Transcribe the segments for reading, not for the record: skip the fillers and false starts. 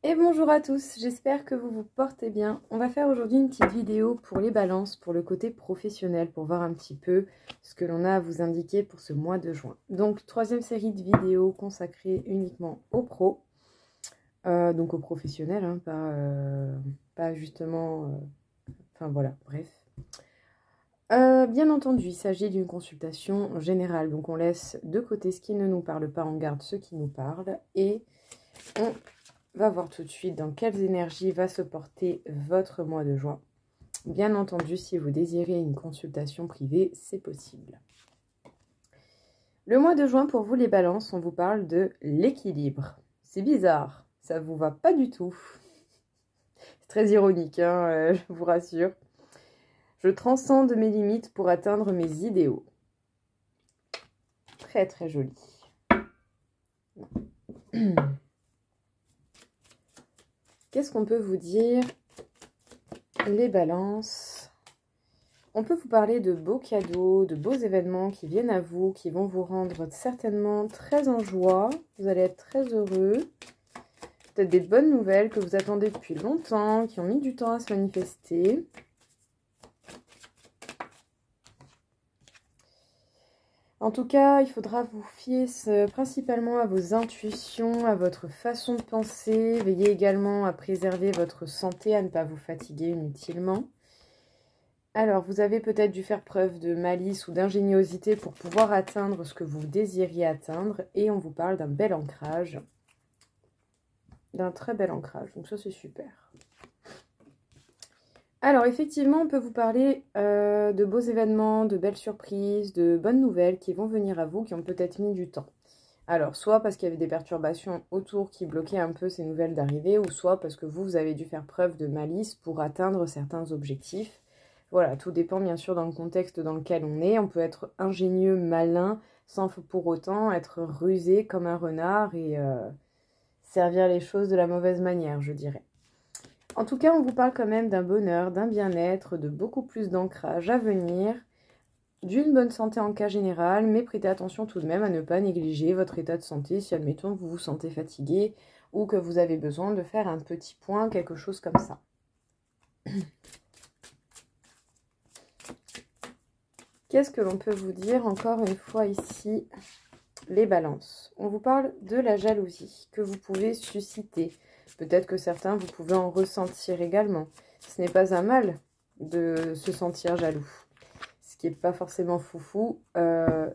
Et bonjour à tous, j'espère que vous vous portez bien. On va faire aujourd'hui une petite vidéo pour les balances, pour le côté professionnel, pour voir un petit peu ce que l'on a à vous indiquer pour ce mois de juin. Donc, troisième série de vidéos consacrée uniquement aux pros, donc aux professionnels, hein, pas justement... enfin voilà, bref. Bien entendu, il s'agit d'une consultation générale, donc on laisse de côté ce qui ne nous parle pas, on garde ce qui nous parle, et on va voir tout de suite dans quelles énergies va se porter votre mois de juin. Bien entendu, si vous désirez une consultation privée, c'est possible. Le mois de juin, pour vous les balances, on vous parle de l'équilibre. C'est bizarre, ça vous va pas du tout. C'est très ironique, hein, je vous rassure. Je transcende mes limites pour atteindre mes idéaux. Très très joli. Qu'est-ce qu'on peut vous dire, les balances? On peut vous parler de beaux cadeaux, de beaux événements qui viennent à vous, qui vont vous rendre certainement très en joie. Vous allez être très heureux. Peut-être des bonnes nouvelles que vous attendez depuis longtemps, qui ont mis du temps à se manifester. En tout cas, il faudra vous fier principalement à vos intuitions, à votre façon de penser. Veillez également à préserver votre santé, à ne pas vous fatiguer inutilement. Alors, vous avez peut-être dû faire preuve de malice ou d'ingéniosité pour pouvoir atteindre ce que vous désiriez atteindre. Et on vous parle d'un bel ancrage. D'un très bel ancrage. Donc ça, c'est super. Alors, effectivement, on peut vous parler de beaux événements, de belles surprises, de bonnes nouvelles qui vont venir à vous, qui ont peut-être mis du temps. Alors, soit parce qu'il y avait des perturbations autour qui bloquaient un peu ces nouvelles d'arrivée, ou soit parce que vous avez dû faire preuve de malice pour atteindre certains objectifs. Voilà, tout dépend bien sûr dans le contexte dans lequel on est. On peut être ingénieux, malin, sans pour autant être rusé comme un renard et servir les choses de la mauvaise manière, je dirais. En tout cas, on vous parle quand même d'un bonheur, d'un bien-être, de beaucoup plus d'ancrage à venir, d'une bonne santé en cas général, mais prêtez attention tout de même à ne pas négliger votre état de santé si, admettons, vous vous sentez fatigué ou que vous avez besoin de faire un petit point, quelque chose comme ça. Qu'est-ce que l'on peut vous dire encore une fois ici, les balances? On vous parle de la jalousie que vous pouvez susciter. Peut-être que certains, vous pouvez en ressentir également. Ce n'est pas un mal de se sentir jaloux. Ce qui n'est pas forcément foufou,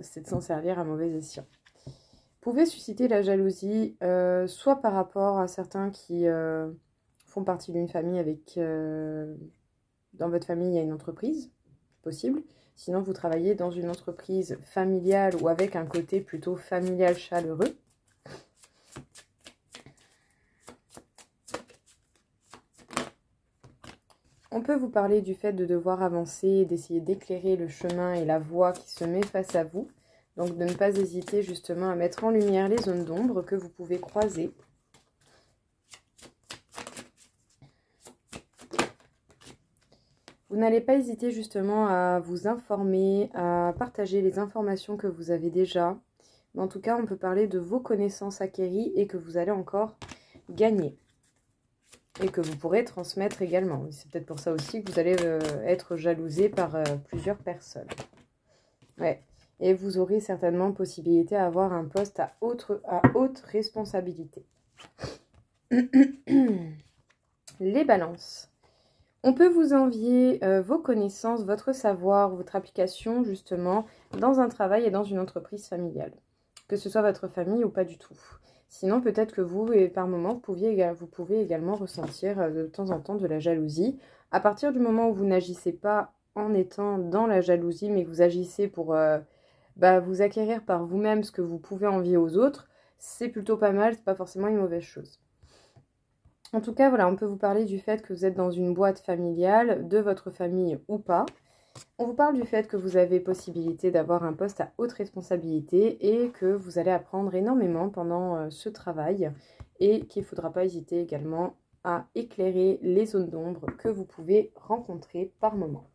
c'est de s'en servir à mauvais escient. Vous pouvez susciter la jalousie, soit par rapport à certains qui font partie d'une famille avec... dans votre famille, il y a une entreprise, possible. Sinon, vous travaillez dans une entreprise familiale ou avec un côté plutôt familial chaleureux. On peut vous parler du fait de devoir avancer, d'essayer d'éclairer le chemin et la voie qui se met face à vous. Donc de ne pas hésiter justement à mettre en lumière les zones d'ombre que vous pouvez croiser. Vous n'allez pas hésiter justement à vous informer, à partager les informations que vous avez déjà. Mais en tout cas, on peut parler de vos connaissances acquéries et que vous allez encore gagner. Et que vous pourrez transmettre également. C'est peut-être pour ça aussi que vous allez être jalousé par plusieurs personnes. Ouais. Et vous aurez certainement possibilité à avoir un poste à haute responsabilité. Les balances. On peut vous envier vos connaissances, votre savoir, votre application justement dans un travail et dans une entreprise familiale. Que ce soit votre famille ou pas du tout. Sinon, peut-être que vous, et par moment, vous pouvez également ressentir de temps en temps de la jalousie. À partir du moment où vous n'agissez pas en étant dans la jalousie, mais que vous agissez pour vous acquérir par vous-même ce que vous pouvez envier aux autres, c'est plutôt pas mal, c'est pas forcément une mauvaise chose. En tout cas, voilà, on peut vous parler du fait que vous êtes dans une boîte familiale, de votre famille ou pas. On vous parle du fait que vous avez possibilité d'avoir un poste à haute responsabilité et que vous allez apprendre énormément pendant ce travail et qu'il ne faudra pas hésiter également à éclairer les zones d'ombre que vous pouvez rencontrer par moment.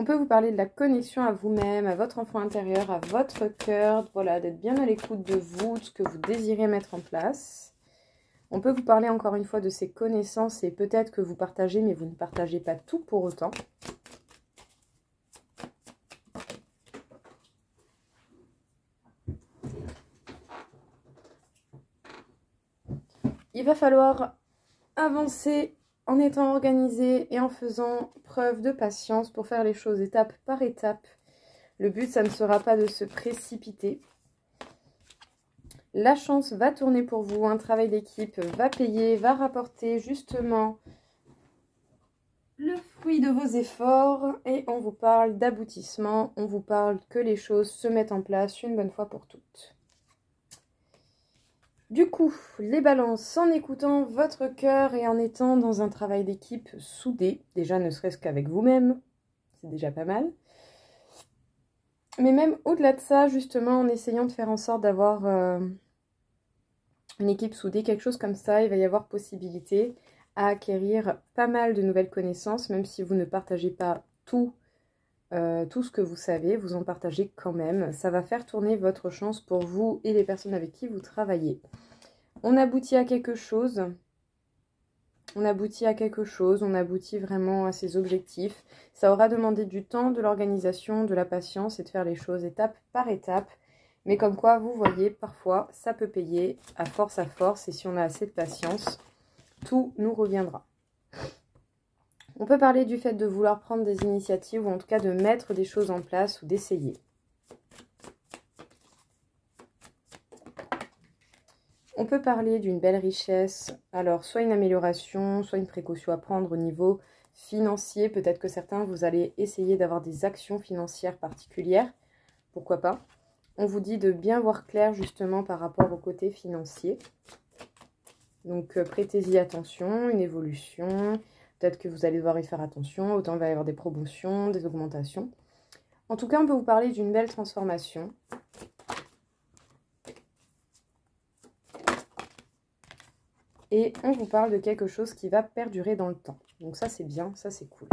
On peut vous parler de la connexion à vous-même, à votre enfant intérieur, à votre cœur, voilà, d'être bien à l'écoute de vous, de ce que vous désirez mettre en place. On peut vous parler encore une fois de ces connaissances et peut-être que vous partagez, mais vous ne partagez pas tout pour autant. Il va falloir avancer en étant organisé et en faisant preuve de patience pour faire les choses étape par étape. Le but, ça ne sera pas de se précipiter. La chance va tourner pour vous, un travail d'équipe va payer, va rapporter justement le fruit de vos efforts et on vous parle d'aboutissement, on vous parle que les choses se mettent en place une bonne fois pour toutes. Du coup, les balances, en écoutant votre cœur et en étant dans un travail d'équipe soudé, déjà ne serait-ce qu'avec vous-même, c'est déjà pas mal. Mais même au-delà de ça, justement, en essayant de faire en sorte d'avoir une équipe soudée, quelque chose comme ça, il va y avoir possibilité à acquérir pas mal de nouvelles connaissances, même si vous ne partagez pas tout ce que vous savez, vous en partagez quand même. Ça va faire tourner votre chance pour vous et les personnes avec qui vous travaillez. On aboutit à quelque chose. On aboutit vraiment à ses objectifs. Ça aura demandé du temps, de l'organisation, de la patience et de faire les choses étape par étape. Mais comme quoi, vous voyez, parfois, ça peut payer à force. Et si on a assez de patience, tout nous reviendra. On peut parler du fait de vouloir prendre des initiatives ou en tout cas de mettre des choses en place ou d'essayer. On peut parler d'une belle richesse, alors soit une amélioration, soit une précaution à prendre au niveau financier. Peut-être que certains, vous allez essayer d'avoir des actions financières particulières, pourquoi pas. On vous dit de bien voir clair justement par rapport au côté financier. Donc prêtez-y attention, une évolution, peut-être que vous allez devoir y faire attention, autant il va y avoir des promotions, des augmentations. En tout cas, on peut vous parler d'une belle transformation. Et on vous parle de quelque chose qui va perdurer dans le temps. Donc ça, c'est bien, ça, c'est cool.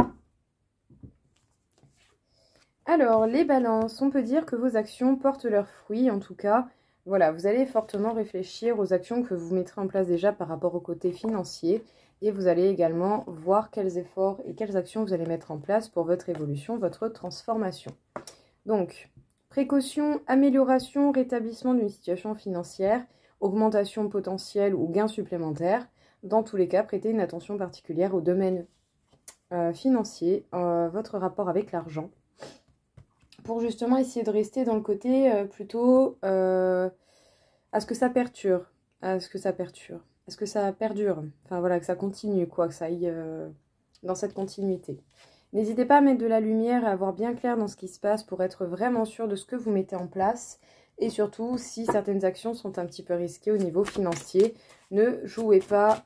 Alors, les balances, on peut dire que vos actions portent leurs fruits. En tout cas, voilà, vous allez fortement réfléchir aux actions que vous mettrez en place déjà par rapport au côté financier. Et vous allez également voir quels efforts et quelles actions vous allez mettre en place pour votre évolution, votre transformation. Donc, précaution, amélioration, rétablissement d'une situation financière, augmentation potentielle ou gain supplémentaire. Dans tous les cas, prêtez une attention particulière au domaine financier, votre rapport avec l'argent, pour justement essayer de rester dans le côté plutôt à ce que ça perdure, à ce que ça perdure, enfin voilà, que ça continue, quoi, que ça aille dans cette continuité. N'hésitez pas à mettre de la lumière et à voir bien clair dans ce qui se passe pour être vraiment sûr de ce que vous mettez en place. Et surtout, si certaines actions sont un petit peu risquées au niveau financier, ne jouez pas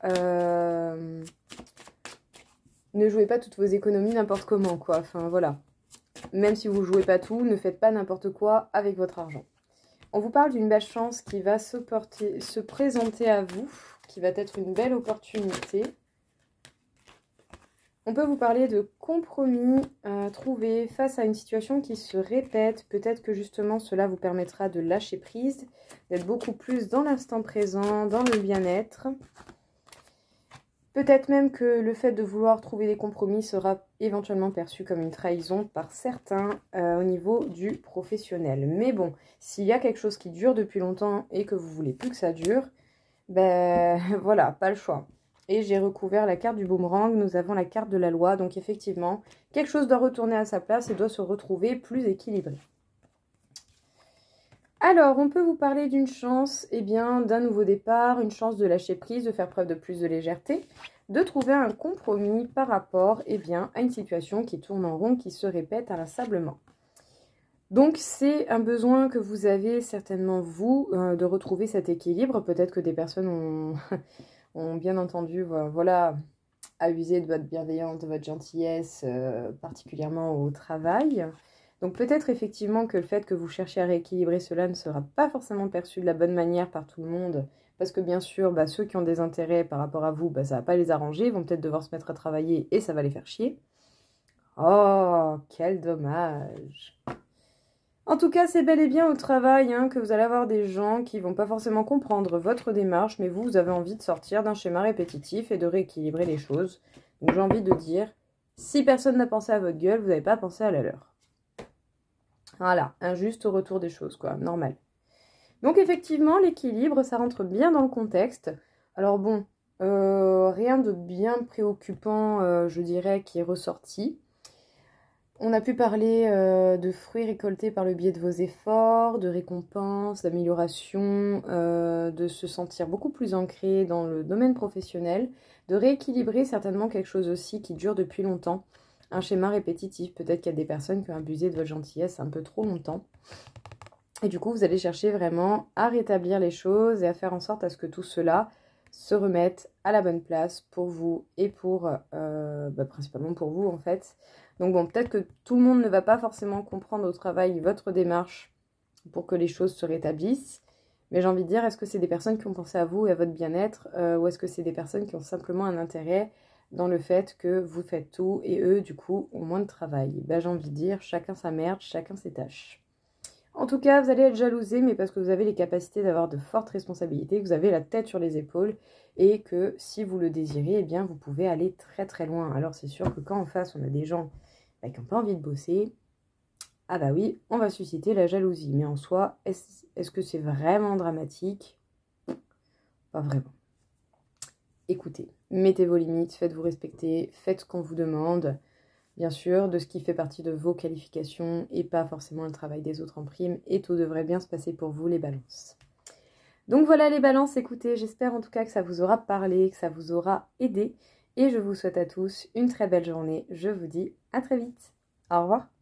toutes vos économies n'importe comment, quoi. Enfin, voilà. Même si vous ne jouez pas tout, ne faites pas n'importe quoi avec votre argent. On vous parle d'une belle chance qui va se présenter à vous, qui va être une belle opportunité. On peut vous parler de compromis trouvés face à une situation qui se répète. Peut-être que justement cela vous permettra de lâcher prise, d'être beaucoup plus dans l'instant présent, dans le bien-être. Peut-être même que le fait de vouloir trouver des compromis sera éventuellement perçu comme une trahison par certains au niveau du professionnel. Mais bon, s'il y a quelque chose qui dure depuis longtemps et que vous voulez plus que ça dure, ben voilà, pas le choix. Et j'ai recouvert la carte du boomerang, nous avons la carte de la loi. Donc effectivement, quelque chose doit retourner à sa place et doit se retrouver plus équilibré. Alors, on peut vous parler d'une chance, eh bien, d'un nouveau départ, une chance de lâcher prise, de faire preuve de plus de légèreté, de trouver un compromis par rapport, eh bien, à une situation qui tourne en rond, qui se répète inlassablement. Donc, c'est un besoin que vous avez certainement, vous, de retrouver cet équilibre. Peut-être que des personnes ont... ont bien entendu, voilà, à user de votre bienveillance, de votre gentillesse, particulièrement au travail. Donc peut-être effectivement que le fait que vous cherchiez à rééquilibrer cela ne sera pas forcément perçu de la bonne manière par tout le monde, parce que bien sûr, ceux qui ont des intérêts par rapport à vous, ça ne va pas les arranger, ils vont peut-être devoir se mettre à travailler et ça va les faire chier. Oh, quel dommage. En tout cas, c'est bel et bien au travail que vous allez avoir des gens qui vont pas forcément comprendre votre démarche, mais vous avez envie de sortir d'un schéma répétitif et de rééquilibrer les choses. Donc j'ai envie de dire, si personne n'a pensé à votre gueule, vous n'avez pas pensé à la leur. Voilà, un juste retour des choses, quoi, normal. Donc effectivement, l'équilibre, ça rentre bien dans le contexte. Alors bon, rien de bien préoccupant, je dirais, qui est ressorti. On a pu parler de fruits récoltés par le biais de vos efforts, de récompenses, d'amélioration, de se sentir beaucoup plus ancré dans le domaine professionnel, de rééquilibrer certainement quelque chose aussi qui dure depuis longtemps, un schéma répétitif. Peut-être qu'il y a des personnes qui ont abusé de votre gentillesse un peu trop longtemps. Et du coup, vous allez chercher vraiment à rétablir les choses et à faire en sorte à ce que tout cela se remette à la bonne place pour vous et pour, principalement pour vous en fait. Donc bon, peut-être que tout le monde ne va pas forcément comprendre au travail votre démarche pour que les choses se rétablissent. Mais j'ai envie de dire, est-ce que c'est des personnes qui ont pensé à vous et à votre bien-être ou est-ce que c'est des personnes qui ont simplement un intérêt dans le fait que vous faites tout et eux, du coup, ont moins de travail? J'ai envie de dire, chacun sa merde, chacun ses tâches. En tout cas, vous allez être jalousé, mais parce que vous avez les capacités d'avoir de fortes responsabilités, que vous avez la tête sur les épaules, et que si vous le désirez, eh bien, vous pouvez aller très très loin. Alors c'est sûr que quand en face, on a des gens qui n'ont pas envie de bosser, ah bah oui, on va susciter la jalousie. Mais en soi, est-ce que c'est vraiment dramatique? Pas vraiment. Écoutez, mettez vos limites, faites-vous respecter, faites ce qu'on vous demande. Bien sûr, de ce qui fait partie de vos qualifications et pas forcément le travail des autres en prime. Et tout devrait bien se passer pour vous, les balances. Donc voilà les balances, écoutez, j'espère en tout cas que ça vous aura parlé, que ça vous aura aidé. Et je vous souhaite à tous une très belle journée. Je vous dis à très vite. Au revoir.